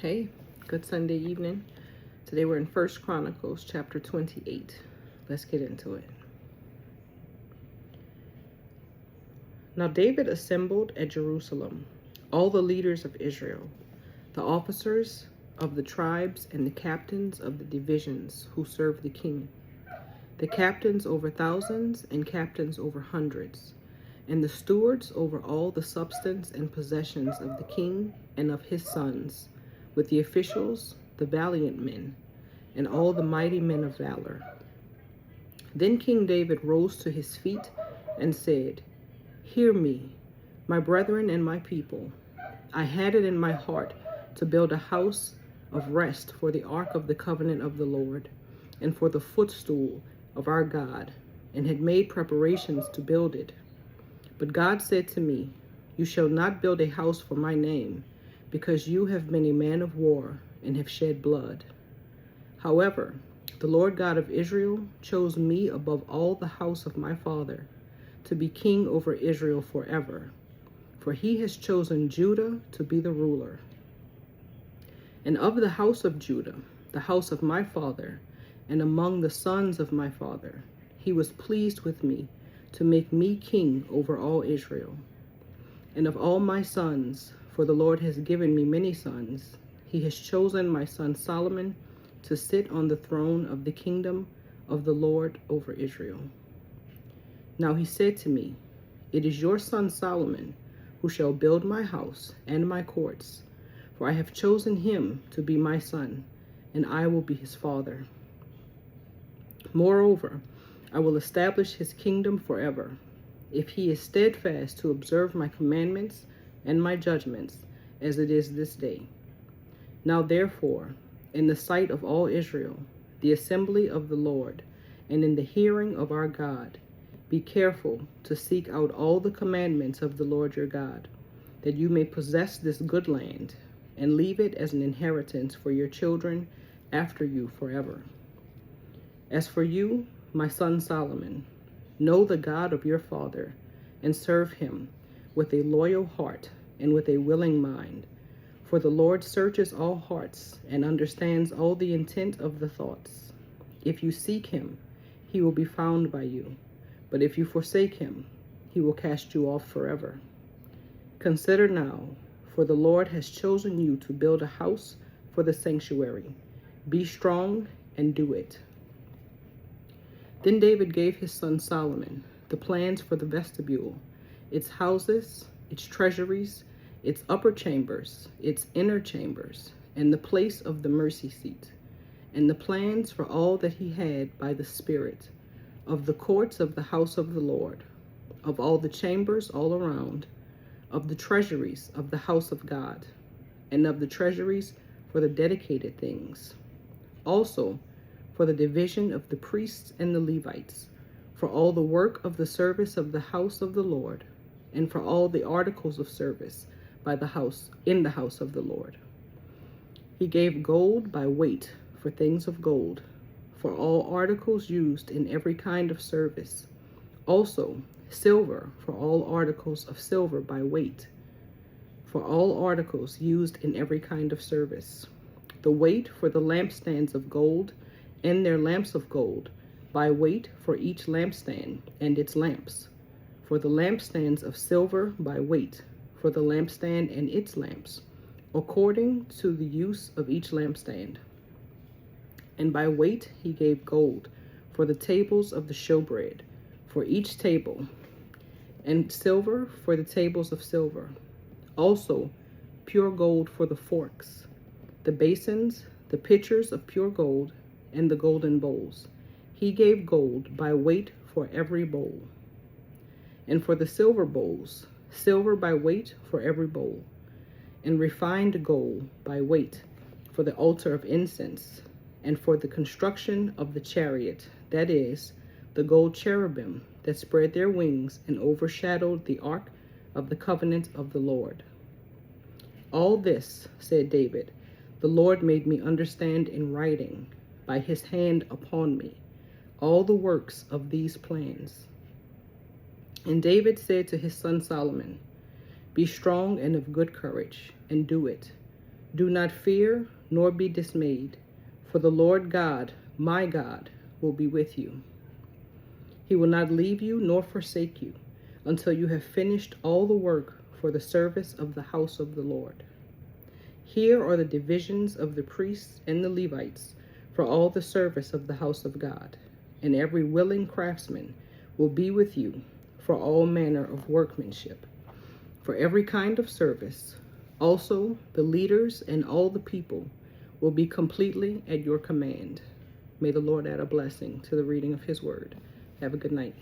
Hey, good Sunday evening. Today we're in First Chronicles chapter 28. Let's get into it. Now David assembled at Jerusalem all the leaders of Israel, the officers of the tribes and the captains of the divisions who served the king, the captains over thousands and captains over hundreds, and the stewards over all the substance and possessions of the king and of his sons, with the officials, the valiant men, and all the mighty men of valor. Then King David rose to his feet and said, "Hear me, my brethren and my people. I had it in my heart to build a house of rest for the ark of the covenant of the Lord, and for the footstool of our God, and had made preparations to build it. But God said to me, You shall not build a house for my name, because you have been a man of war and have shed blood. However, the Lord God of Israel chose me above all the house of my father to be king over Israel forever, for he has chosen Judah to be the ruler. And of the house of Judah, the house of my father, and among the sons of my father, he was pleased with me to make me king over all Israel. And of all my sons, for the Lord has given me many sons, he has chosen my son Solomon to sit on the throne of the kingdom of the Lord over Israel. Now he said to me, It is your son Solomon who shall build my house and my courts, for I have chosen him to be my son, and I will be his father. Moreover, I will establish his kingdom forever, if he is steadfast to observe my commandments and my judgments, as it is this day. Now therefore, in the sight of all Israel, the assembly of the Lord, and in the hearing of our God, be careful to seek out all the commandments of the Lord your God, that you may possess this good land, and leave it as an inheritance for your children after you forever. As for you, my son Solomon, know the God of your father, and serve him with a loyal heart and with a willing mind. For the Lord searches all hearts and understands all the intent of the thoughts. If you seek him, he will be found by you. But if you forsake him, he will cast you off forever. Consider now, for the Lord has chosen you to build a house for the sanctuary. Be strong and do it." Then David gave his son Solomon the plans for the vestibule, its houses, its treasuries, its upper chambers, its inner chambers, and the place of the mercy seat, and the plans for all that he had by the Spirit, of the courts of the house of the Lord, of all the chambers all around, of the treasuries of the house of God, and of the treasuries for the dedicated things. Also, for the division of the priests and the Levites, for all the work of the service of the house of the Lord, and for all the articles of service by the house in the house of the Lord. He gave gold by weight for things of gold, for all articles used in every kind of service. Also, silver for all articles of silver by weight, for all articles used in every kind of service. The weight for the lampstands of gold, and their lamps of gold, by weight for each lampstand and its lamps. For the lampstands of silver by weight, for the lampstand and its lamps, according to the use of each lampstand. And by weight he gave gold for the tables of the showbread, for each table, and silver for the tables of silver. Also pure gold for the forks, the basins, the pitchers of pure gold, and the golden bowls. He gave gold by weight for every bowl. And for the silver bowls, silver by weight for every bowl, and refined gold by weight for the altar of incense, and for the construction of the chariot, that is, the gold cherubim that spread their wings and overshadowed the ark of the covenant of the Lord. All this, said David, the Lord made me understand in writing, by his hand upon me, all the works of these plans. And David said to his son Solomon, Be strong and of good courage, and do it. Do not fear, nor be dismayed, for the Lord God, my God, will be with you. He will not leave you nor forsake you until you have finished all the work for the service of the house of the Lord. Here are the divisions of the priests and the Levites for all the service of the house of God, and every willing craftsman will be with you for all manner of workmanship, for every kind of service. Also, the leaders and all the people will be completely at your command. May the Lord add a blessing to the reading of his word. Have a good night.